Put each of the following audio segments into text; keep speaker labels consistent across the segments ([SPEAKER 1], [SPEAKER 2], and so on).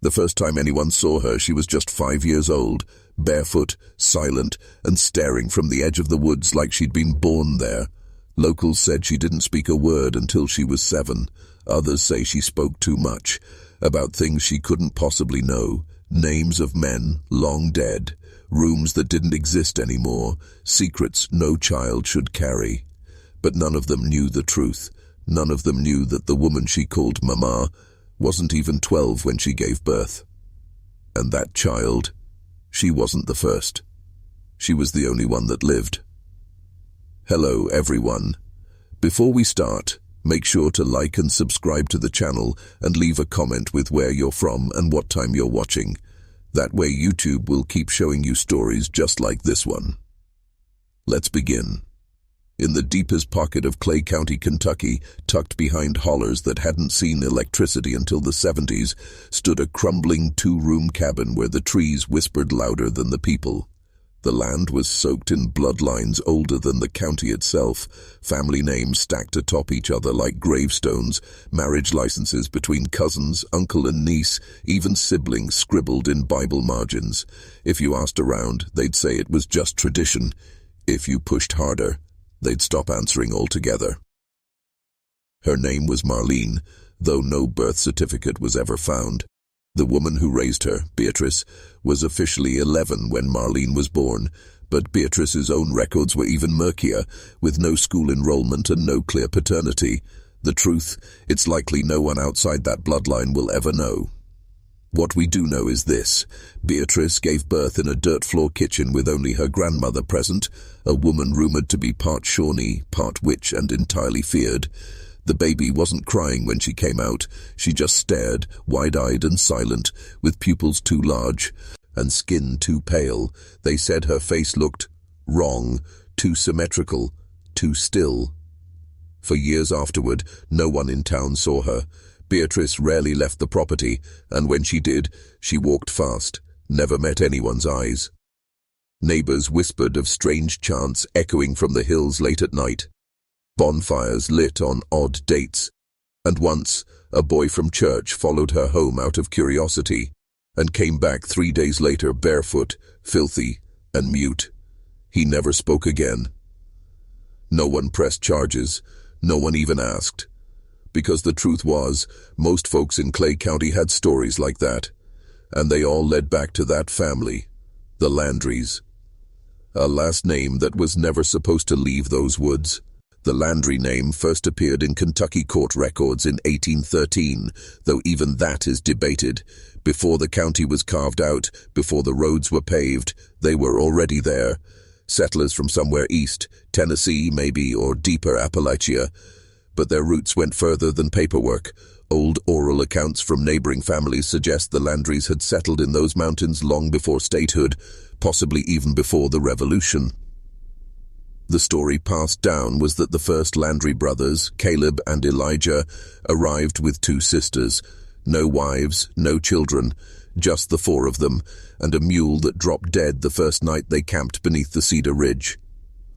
[SPEAKER 1] The first time anyone saw her, she was just 5 years old, barefoot, silent, and staring from the edge of the woods like she'd been born there. Locals said she didn't speak a word until she was 7. Others say she spoke too much, about things she couldn't possibly know, names of men long dead, rooms that didn't exist anymore, secrets no child should carry. But none of them knew the truth. None of them knew that the woman she called Mama wasn't even 12 when she gave birth. And that child, she wasn't the first. She was the only one that lived. Hello, everyone. Before we start, make sure to like and subscribe to the channel and leave a comment with where you're from and what time you're watching. That way YouTube will keep showing you stories just like this one. Let's begin. In the deepest pocket of Clay County, Kentucky, tucked behind hollers that hadn't seen electricity until the 70s, stood a crumbling 2-room cabin where the trees whispered louder than the people. The land was soaked in bloodlines older than the county itself, family names stacked atop each other like gravestones, marriage licenses between cousins, uncle and niece, even siblings scribbled in Bible margins. If you asked around, they'd say it was just tradition. If you pushed harder, they'd stop answering altogether. Her name was Marlene, though no birth certificate was ever found. The woman who raised her, Beatrice, was officially 11 when Marlene was born, but Beatrice's own records were even murkier, with no school enrollment and no clear paternity. The truth, it's likely no one outside that bloodline will ever know. What we do know is this: Beatrice gave birth in a dirt-floor kitchen with only her grandmother present, a woman rumored to be part Shawnee, part witch, and entirely feared. The baby wasn't crying when she came out. She just stared, wide-eyed and silent, with pupils too large and skin too pale. They said her face looked wrong, too symmetrical, too still. For years afterward, no one in town saw her. Beatrice rarely left the property, and when she did, she walked fast, never met anyone's eyes. Neighbors whispered of strange chants echoing from the hills late at night. Bonfires lit on odd dates, and once a boy from church followed her home out of curiosity and came back 3 days later barefoot, filthy, and mute. He never spoke again. No one pressed charges, no one even asked, because the truth was, most folks in Clay County had stories like that, and they all led back to that family, the Landrys. A last name that was never supposed to leave those woods. The Landry name first appeared in Kentucky court records in 1813, though even that is debated. Before the county was carved out, before the roads were paved, they were already there. Settlers from somewhere east, Tennessee maybe, or deeper Appalachia. But their roots went further than paperwork. Old oral accounts from neighboring families suggest the Landrys had settled in those mountains long before statehood, possibly even before the Revolution. The story passed down was that the first Landry brothers, Caleb and Elijah, arrived with 2 sisters. No wives, no children, just the 4 of them, and a mule that dropped dead the first night they camped beneath the Cedar Ridge.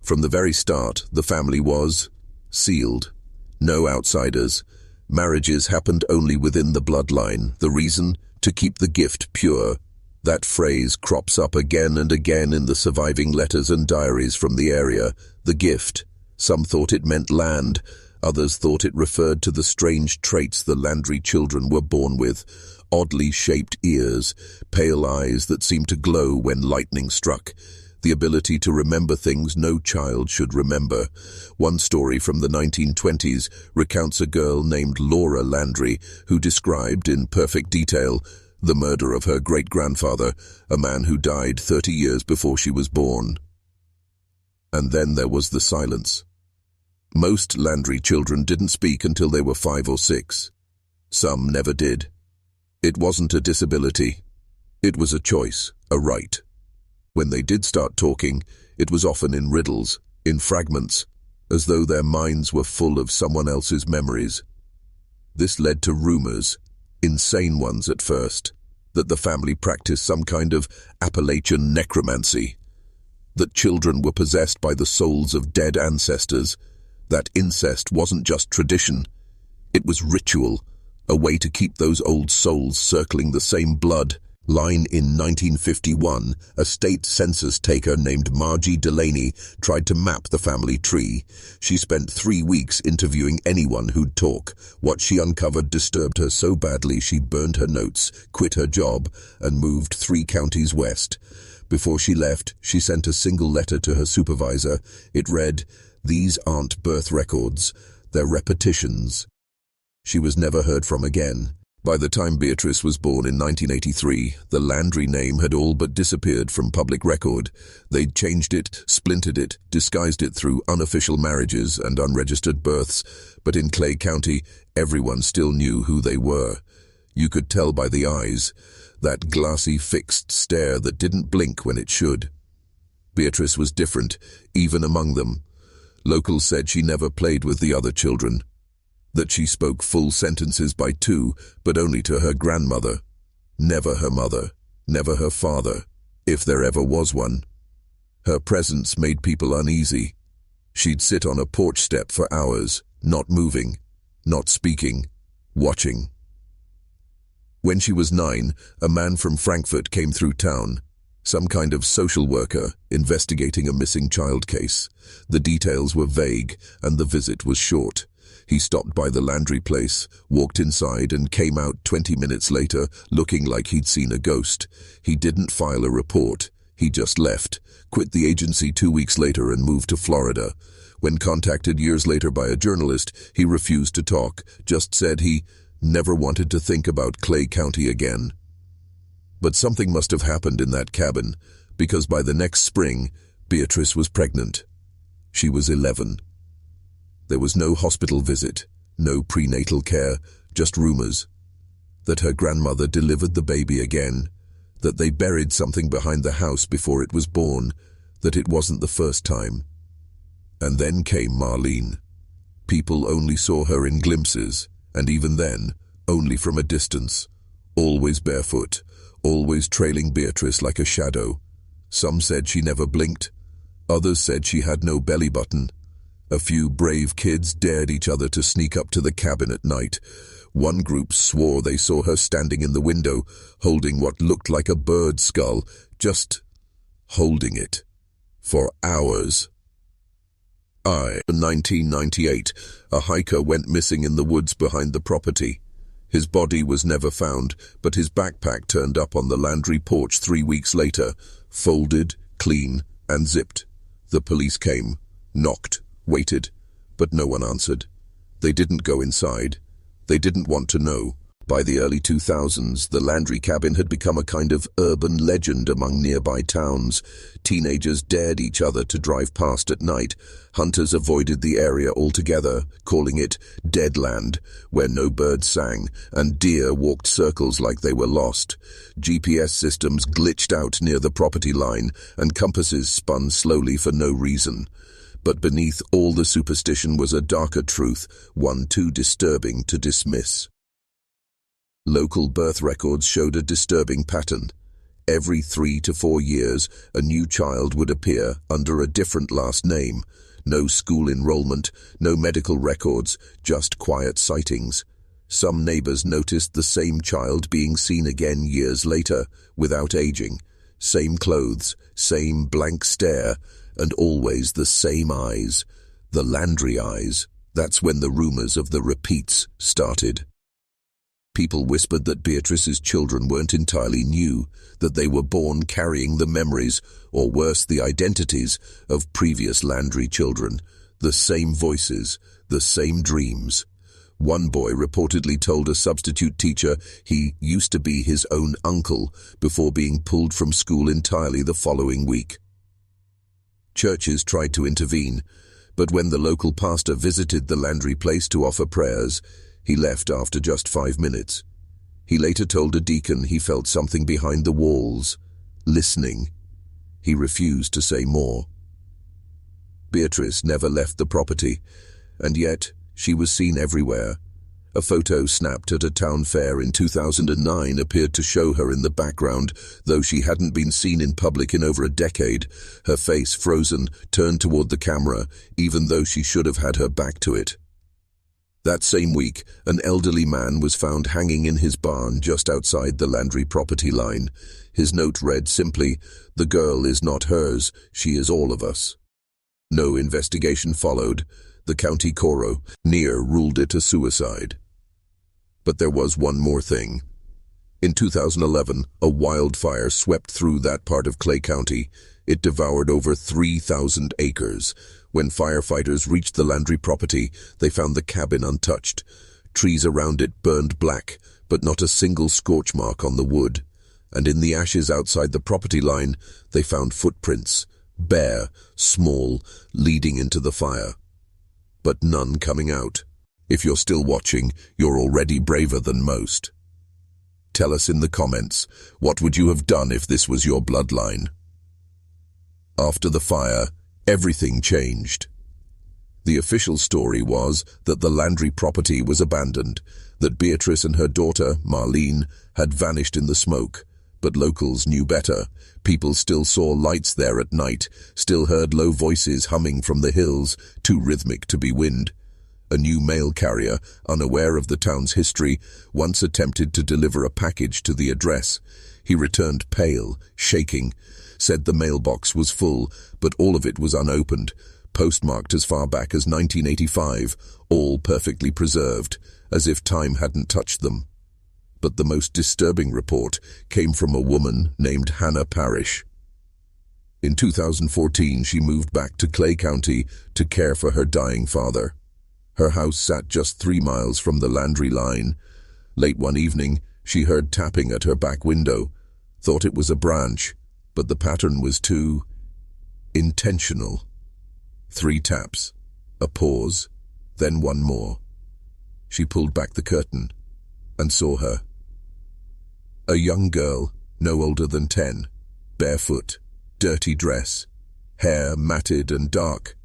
[SPEAKER 1] From the very start, the family was sealed. No outsiders. Marriages happened only within the bloodline. The reason? To keep the gift pure. That phrase crops up again and again in the surviving letters and diaries from the area. The gift. Some thought it meant land. Others thought it referred to the strange traits the Landry children were born with. Oddly shaped ears, pale eyes that seemed to glow when lightning struck. The ability to remember things no child should remember. One story from the 1920s recounts a girl named Laura Landry who described in perfect detail the murder of her great-grandfather, a man who died 30 years before she was born. And then there was the silence. Most Landry children didn't speak until they were 5 or 6. Some never did. It wasn't a disability. It was a choice, a right. When they did start talking, it was often in riddles, in fragments, as though their minds were full of someone else's memories. This led to rumors, insane ones at first, that the family practiced some kind of Appalachian necromancy, that children were possessed by the souls of dead ancestors, that incest wasn't just tradition, it was ritual, a way to keep those old souls circling the same bloodline. In 1951, a state census taker named Margie Delaney tried to map the family tree. She spent 3 weeks interviewing anyone who'd talk. What she uncovered disturbed her so badly she burned her notes, quit her job, and moved 3 counties west. Before she left, she sent a single letter to her supervisor. It read, "These aren't birth records, they're repetitions." She was never heard from again. By the time Beatrice was born in 1983, the Landry name had all but disappeared from public record. They'd changed it, splintered it, disguised it through unofficial marriages and unregistered births, but in Clay County, everyone still knew who they were. You could tell by the eyes, that glassy, fixed stare that didn't blink when it should. Beatrice was different, even among them. Locals said she never played with the other children, that she spoke full sentences by 2, but only to her grandmother. Never her mother, never her father, if there ever was one. Her presence made people uneasy. She'd sit on a porch step for hours, not moving, not speaking, watching. When she was 9, a man from Frankfurt came through town, some kind of social worker investigating a missing child case. The details were vague, and the visit was short. He stopped by the Landry place, walked inside, and came out 20 minutes later, looking like he'd seen a ghost. He didn't file a report. He just left, quit the agency 2 weeks later, and moved to Florida. When contacted years later by a journalist, he refused to talk, just said he never wanted to think about Clay County again. But something must have happened in that cabin, because by the next spring, Beatrice was pregnant. She was 11. There was no hospital visit, no prenatal care, just rumors. That her grandmother delivered the baby again, that they buried something behind the house before it was born, that it wasn't the first time. And then came Marlene. People only saw her in glimpses, and even then, only from a distance. Always barefoot, always trailing Beatrice like a shadow. Some said she never blinked. Others said she had no belly button. A few brave kids dared each other to sneak up to the cabin at night. One group swore they saw her standing in the window, holding what looked like a bird skull, just holding it. For hours. In 1998, a hiker went missing in the woods behind the property. His body was never found, but his backpack turned up on the Landry porch 3 weeks later, folded, clean, and zipped. The police came, knocked, waited, but no one answered. They didn't go inside. They didn't want to know. By the early 2000s, the Landry cabin had become a kind of urban legend among nearby towns. Teenagers dared each other to drive past at night. Hunters avoided the area altogether, calling it Deadland, where no birds sang, and deer walked circles like they were lost. GPS systems glitched out near the property line, and compasses spun slowly for no reason. But beneath all the superstition was a darker truth, one too disturbing to dismiss. Local birth records showed a disturbing pattern. Every 3 to 4 years, a new child would appear under a different last name. No school enrollment, no medical records, just quiet sightings. Some neighbors noticed the same child being seen again years later, without aging. Same clothes, same blank stare, and always the same eyes. The Landry eyes. That's when the rumors of the repeats started. People whispered that Beatrice's children weren't entirely new, that they were born carrying the memories, or worse, the identities, of previous Landry children. The same voices, the same dreams. One boy reportedly told a substitute teacher he used to be his own uncle before being pulled from school entirely the following week. Churches tried to intervene, but when the local pastor visited the Landry place to offer prayers, he left after just 5 minutes. He later told a deacon he felt something behind the walls, listening. He refused to say more. Beatrice never left the property, and yet she was seen everywhere. A photo snapped at a town fair in 2009 appeared to show her in the background, though she hadn't been seen in public in over a decade, her face frozen, turned toward the camera, even though she should have had her back to it. That same week, an elderly man was found hanging in his barn just outside the Landry property line. His note read simply, "The girl is not hers, she is all of us." No investigation followed. The county coro near ruled it a suicide. But there was one more thing. In 2011, a wildfire swept through that part of Clay County. It devoured over 3,000 acres. When firefighters reached the Landry property, they found the cabin untouched. Trees around it burned black, but not a single scorch mark on the wood. And in the ashes outside the property line, they found footprints, bare, small, leading into the fire. But none coming out. If you're still watching, you're already braver than most. Tell us in the comments, what would you have done if this was your bloodline? After the fire, everything changed. The official story was that the Landry property was abandoned, that Beatrice and her daughter, Marlene, had vanished in the smoke. But locals knew better. People still saw lights there at night, still heard low voices humming from the hills, too rhythmic to be wind. A new mail carrier, unaware of the town's history, once attempted to deliver a package to the address. He returned pale, shaking, said the mailbox was full, but all of it was unopened, postmarked as far back as 1985, all perfectly preserved, as if time hadn't touched them. But the most disturbing report came from a woman named Hannah Parrish. In 2014, she moved back to Clay County to care for her dying father. Her house sat just 3 miles from the Landry line. Late one evening, she heard tapping at her back window, thought it was a branch, but the pattern was too intentional. 3 taps, a pause, then one more. She pulled back the curtain and saw her. A young girl, no older than 10, barefoot, dirty dress, hair matted and dark,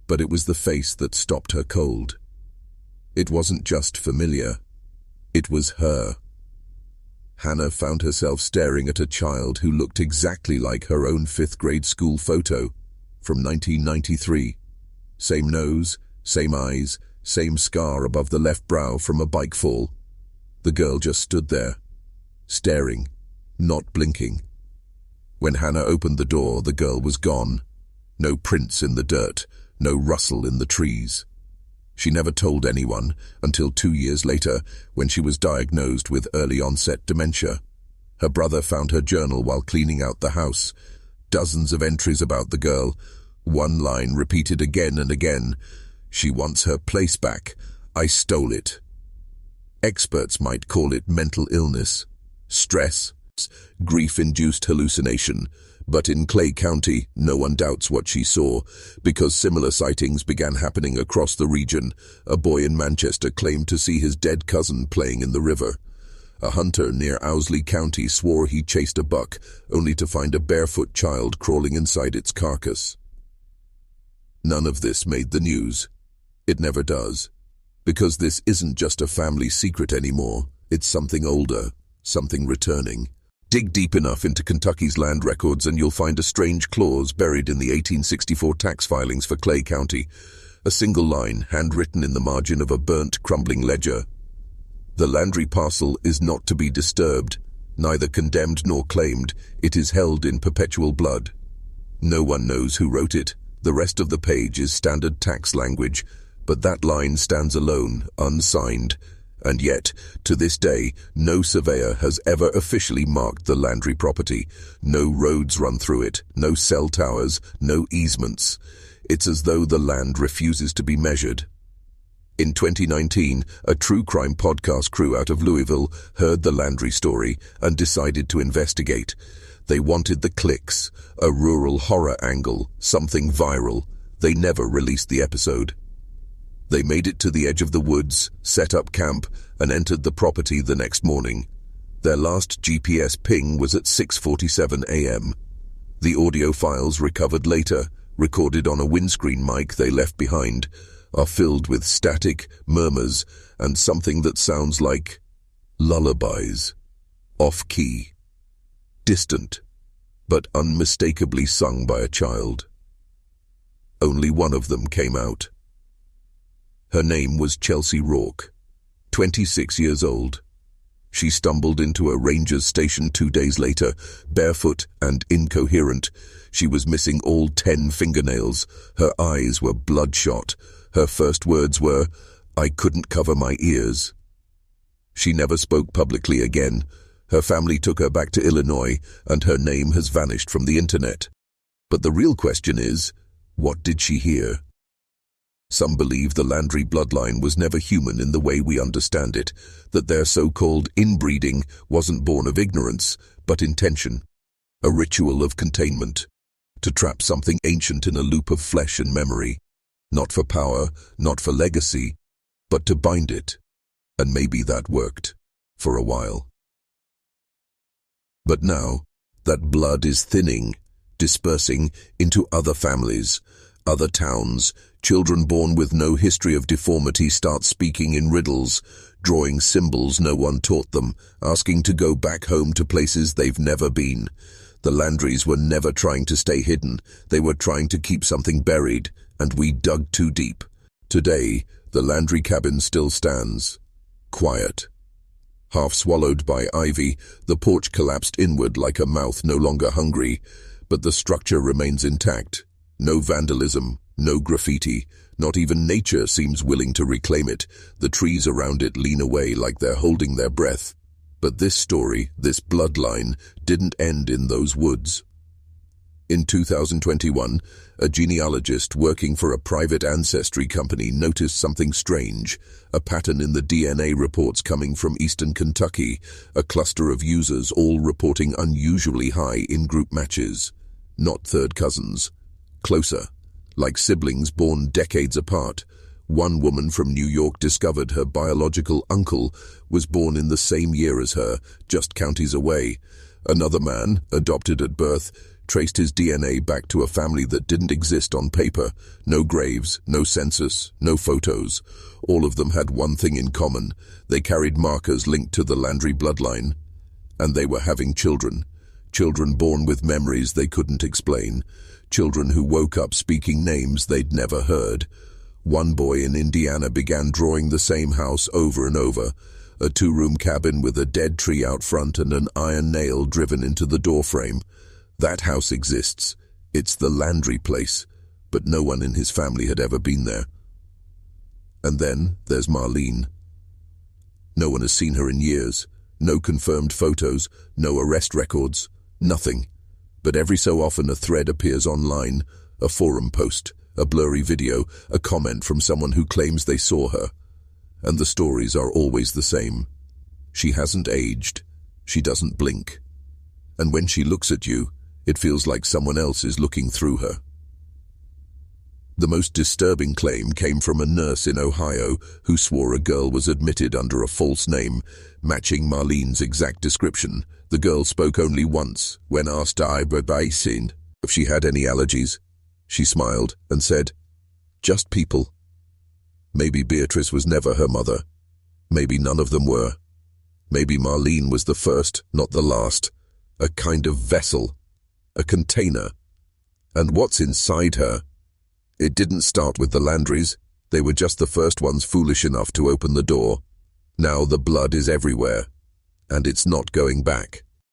[SPEAKER 1] but it was the face that stopped her cold. It wasn't just familiar, it was her. Hannah found herself staring at a child who looked exactly like her own 5th grade school photo from 1993. Same nose, same eyes, same scar above the left brow from a bike fall. The girl just stood there, staring, not blinking. When Hannah opened the door, the girl was gone. No prints in the dirt, no rustle in the trees. She never told anyone until 2 years later, when she was diagnosed with early-onset dementia. Her brother found her journal while cleaning out the house. Dozens of entries about the girl. One line repeated again and again. "She wants her place back. I stole it." Experts might call it mental illness, stress, grief-induced hallucination, but in Clay County, no one doubts what she saw, because similar sightings began happening across the region. A boy in Manchester claimed to see his dead cousin playing in the river. A hunter near Owsley County swore he chased a buck, only to find a barefoot child crawling inside its carcass. None of this made the news. It never does. Because this isn't just a family secret anymore. It's something older, something returning. Dig deep enough into Kentucky's land records and you'll find a strange clause buried in the 1864 tax filings for Clay County. A single line, handwritten in the margin of a burnt, crumbling ledger. The Landry parcel is not to be disturbed, neither condemned nor claimed. It is held in perpetual blood. No one knows who wrote it. The rest of the page is standard tax language, but that line stands alone, unsigned. And yet, to this day, no surveyor has ever officially marked the Landry property. No roads run through it, no cell towers, no easements. It's as though the land refuses to be measured. In 2019, a true crime podcast crew out of Louisville heard the Landry story and decided to investigate. They wanted the clicks, a rural horror angle, something viral. They never released the episode. They made it to the edge of the woods, set up camp, and entered the property the next morning. Their last GPS ping was at 6:47 a.m. The audio files recovered later, recorded on a windscreen mic they left behind, are filled with static, murmurs, and something that sounds like lullabies. Off-key. Distant, but unmistakably sung by a child. Only one of them came out. Her name was Chelsea Rourke, 26 years old. She stumbled into a ranger's station 2 days later, barefoot and incoherent. She was missing all 10 fingernails. Her eyes were bloodshot. Her first words were, "I couldn't cover my ears." She never spoke publicly again. Her family took her back to Illinois, and her name has vanished from the internet. But the real question is, what did she hear? Some believe the Landry bloodline was never human in the way we understand it, that their so-called inbreeding wasn't born of ignorance, but intention, a ritual of containment, to trap something ancient in a loop of flesh and memory, not for power, not for legacy, but to bind it. And maybe that worked, for a while. But now, that blood is thinning, dispersing into other families, other towns. Children born with no history of deformity start speaking in riddles, drawing symbols no one taught them, asking to go back home to places they've never been. The Landrys were never trying to stay hidden. They were trying to keep something buried, and we dug too deep. Today, the Landry cabin still stands, quiet. Half swallowed by ivy, the porch collapsed inward like a mouth no longer hungry, but the structure remains intact. No vandalism, no graffiti, not even nature seems willing to reclaim it. The trees around it lean away like they're holding their breath. But this story, this bloodline, didn't end in those woods. In 2021, a genealogist working for a private ancestry company noticed something strange, a pattern in the DNA reports coming from eastern Kentucky, a cluster of users all reporting unusually high in-group matches. Not third cousins. Closer, like siblings born decades apart. One woman from New York discovered her biological uncle was born in the same year as her, just counties away. Another man, adopted at birth, traced his DNA back to a family that didn't exist on paper. No graves, no census, no photos. All of them had one thing in common. They carried markers linked to the Landry bloodline. And they were having children. Children born with memories they couldn't explain. Children who woke up speaking names they'd never heard. One boy in Indiana began drawing the same house over and over. A 2-room cabin with a dead tree out front and an iron nail driven into the doorframe. That house exists. It's the Landry place, but no one in his family had ever been there. And then there's Marlene. No one has seen her in years. No confirmed photos, no arrest records, nothing. But every so often a thread appears online, a forum post, a blurry video, a comment from someone who claims they saw her. And the stories are always the same. She hasn't aged. She doesn't blink. And when she looks at you, it feels like someone else is looking through her. The most disturbing claim came from a nurse in Ohio who swore a girl was admitted under a false name, matching Marlene's exact description. The girl spoke only once, when asked if she had any allergies. She smiled and said, "Just people." Maybe Beatrice was never her mother. Maybe none of them were. Maybe Marlene was the first, not the last. A kind of vessel. A container. And what's inside her? It didn't start with the Landrys. They were just the first ones foolish enough to open the door. Now the blood is everywhere. And it's not going back.